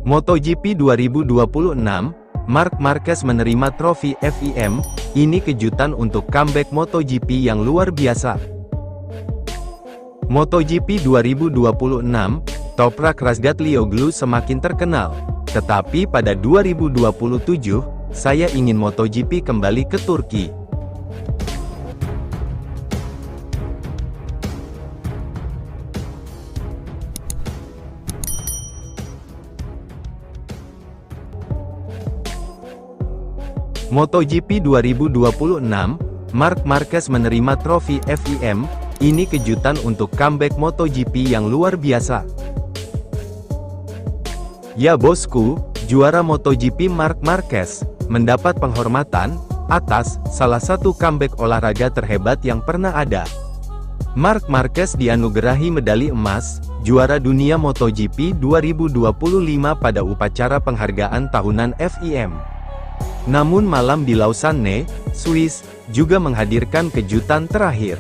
MotoGP 2026, Marc Marquez menerima trofi FIM, ini kejutan untuk comeback MotoGP yang luar biasa. MotoGP 2026, Toprak Razgatlioglu semakin terkenal, tetapi pada 2027, saya ingin MotoGP kembali ke Turki. MotoGP 2026, Marc Marquez menerima trofi FIM, ini kejutan untuk comeback MotoGP yang luar biasa. Ya bosku, juara MotoGP Marc Marquez, mendapat penghormatan, atas, salah satu comeback olahraga terhebat yang pernah ada. Marc Marquez dianugerahi medali emas, juara dunia MotoGP 2025 pada upacara penghargaan tahunan FIM. Namun malam di Lausanne, Swiss, juga menghadirkan kejutan terakhir.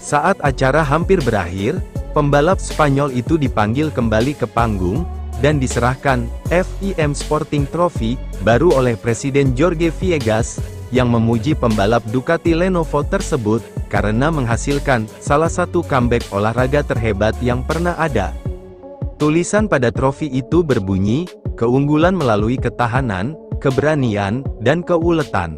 Saat acara hampir berakhir, pembalap Spanyol itu dipanggil kembali ke panggung, dan diserahkan FIM Sporting Trophy baru oleh Presiden Jorge Viegas, yang memuji pembalap Ducati Lenovo tersebut, karena menghasilkan salah satu comeback olahraga terhebat yang pernah ada. Tulisan pada trofi itu berbunyi, keunggulan melalui ketahanan, keberanian, dan keuletan.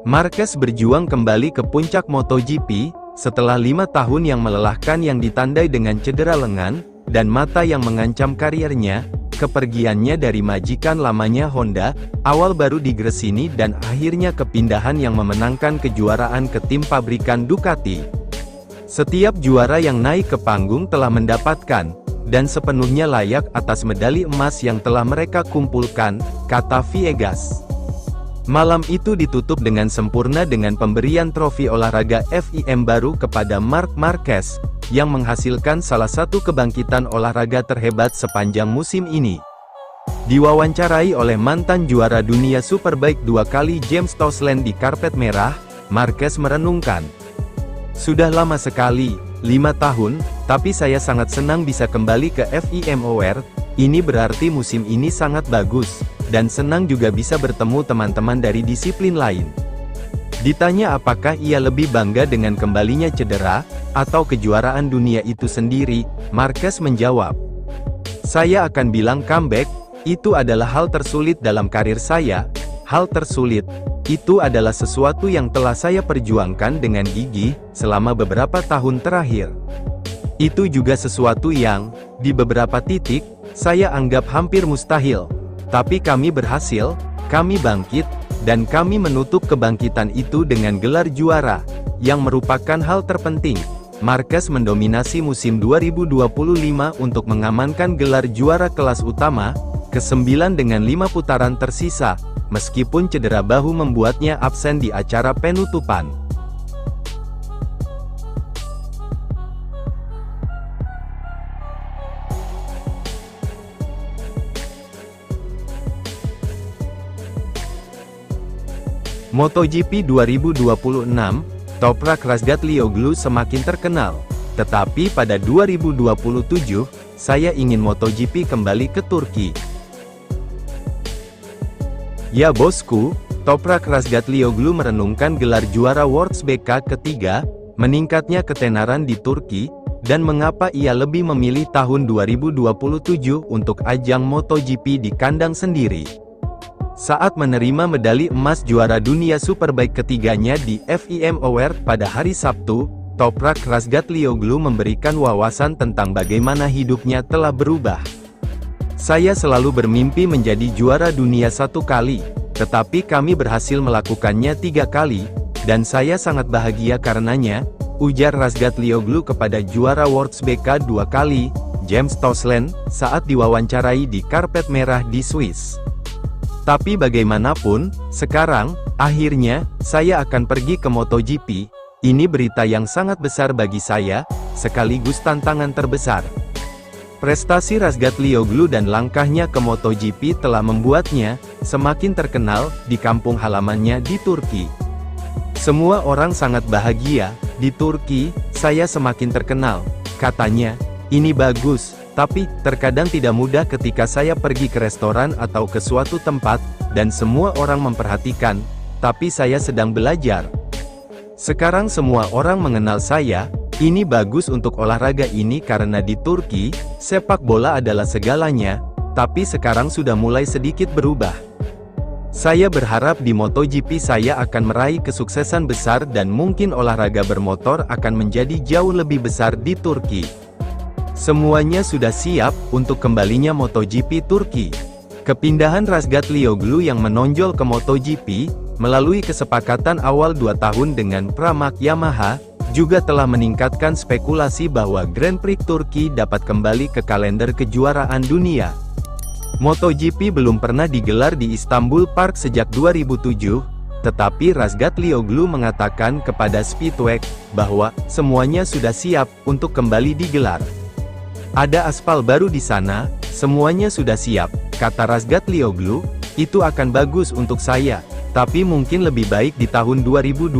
Marquez berjuang kembali ke puncak MotoGP, setelah 5 tahun yang melelahkan yang ditandai dengan cedera lengan, dan mata yang mengancam karirnya. Kepergiannya dari majikan lamanya Honda, awal baru di Gresini dan akhirnya kepindahan yang memenangkan kejuaraan ke tim pabrikan Ducati. Setiap juara yang naik ke panggung telah mendapatkan, dan sepenuhnya layak atas medali emas yang telah mereka kumpulkan, kata Viegas. Malam itu ditutup dengan sempurna dengan pemberian trofi olahraga FIM baru kepada Marc Marquez, yang menghasilkan salah satu kebangkitan olahraga terhebat sepanjang musim ini. Diwawancarai oleh mantan juara dunia Superbike 2 kali James Toseland di karpet merah, Marquez merenungkan, "Sudah lama sekali, 5 tahun, tapi saya sangat senang bisa kembali ke FIM Award, ini berarti musim ini sangat bagus, dan senang juga bisa bertemu teman-teman dari disiplin lain." Ditanya apakah ia lebih bangga dengan kembalinya cedera, atau kejuaraan dunia itu sendiri, Marquez menjawab, "Saya akan bilang comeback, itu adalah hal tersulit dalam karir saya, hal tersulit. Itu adalah sesuatu yang telah saya perjuangkan dengan gigih, selama beberapa tahun terakhir. Itu juga sesuatu yang, di beberapa titik, saya anggap hampir mustahil. Tapi kami berhasil, kami bangkit, dan kami menutup kebangkitan itu dengan gelar juara, yang merupakan hal terpenting." Marquez mendominasi musim 2025 untuk mengamankan gelar juara kelas utama, ke-9 dengan 5 putaran tersisa, meskipun cedera bahu membuatnya absen di acara penutupan. MotoGP 2026, Toprak Razgatlioglu semakin terkenal, tetapi pada 2027, saya ingin MotoGP kembali ke Turki. Ya bosku, Toprak Razgatlioglu merenungkan gelar juara Worlds BK ketiga, meningkatnya ketenaran di Turki, dan mengapa ia lebih memilih tahun 2027 untuk ajang MotoGP di kandang sendiri. Saat menerima medali emas juara dunia Superbike ketiganya di FIM Award pada hari Sabtu, Toprak Razgatlioglu memberikan wawasan tentang bagaimana hidupnya telah berubah. "Saya selalu bermimpi menjadi juara dunia 1 kali, tetapi kami berhasil melakukannya 3 kali, dan saya sangat bahagia karenanya," ujar Razgatlioglu kepada juara Worlds BK 2 kali, James Toseland, saat diwawancarai di karpet merah di Swiss. "Tapi bagaimanapun, sekarang, akhirnya, saya akan pergi ke MotoGP. Ini berita yang sangat besar bagi saya, sekaligus tantangan terbesar." Prestasi Razgatlioglu dan langkahnya ke MotoGP telah membuatnya semakin terkenal di kampung halamannya di Turki. "Semua orang sangat bahagia, di Turki, saya semakin terkenal," katanya. "Ini bagus, Tapi, terkadang tidak mudah ketika saya pergi ke restoran atau ke suatu tempat, dan semua orang memperhatikan, tapi saya sedang belajar. Sekarang semua orang mengenal saya, ini bagus untuk olahraga ini karena di Turki, sepak bola adalah segalanya, tapi sekarang sudah mulai sedikit berubah. Saya berharap di MotoGP saya akan meraih kesuksesan besar dan mungkin olahraga bermotor akan menjadi jauh lebih besar di Turki. Semuanya sudah siap untuk kembalinya MotoGP Turki. Kepindahan Razgatlioglu yang menonjol ke MotoGP, melalui kesepakatan awal 2 tahun dengan Pramac Yamaha, juga telah meningkatkan spekulasi bahwa Grand Prix Turki dapat kembali ke kalender kejuaraan dunia. MotoGP belum pernah digelar di Istanbul Park sejak 2007, tetapi Razgatlioglu mengatakan kepada Speedweek bahwa semuanya sudah siap untuk kembali digelar. Ada aspal baru di sana, semuanya sudah siap, kata Razgatlioglu, itu akan bagus untuk saya, tapi mungkin lebih baik di tahun 2027,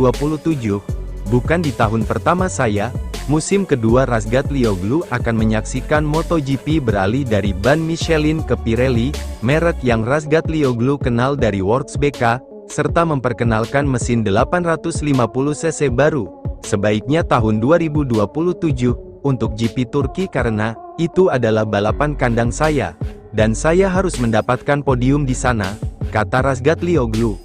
bukan di tahun pertama saya. Musim kedua Razgatlioglu akan menyaksikan MotoGP beralih dari ban Michelin ke Pirelli, merek yang Razgatlioglu kenal dari Works BK, serta memperkenalkan mesin 850cc baru, sebaiknya tahun 2027, untuk GP Turki karena, itu adalah balapan kandang saya, dan saya harus mendapatkan podium di sana, kata Razgatlioglu.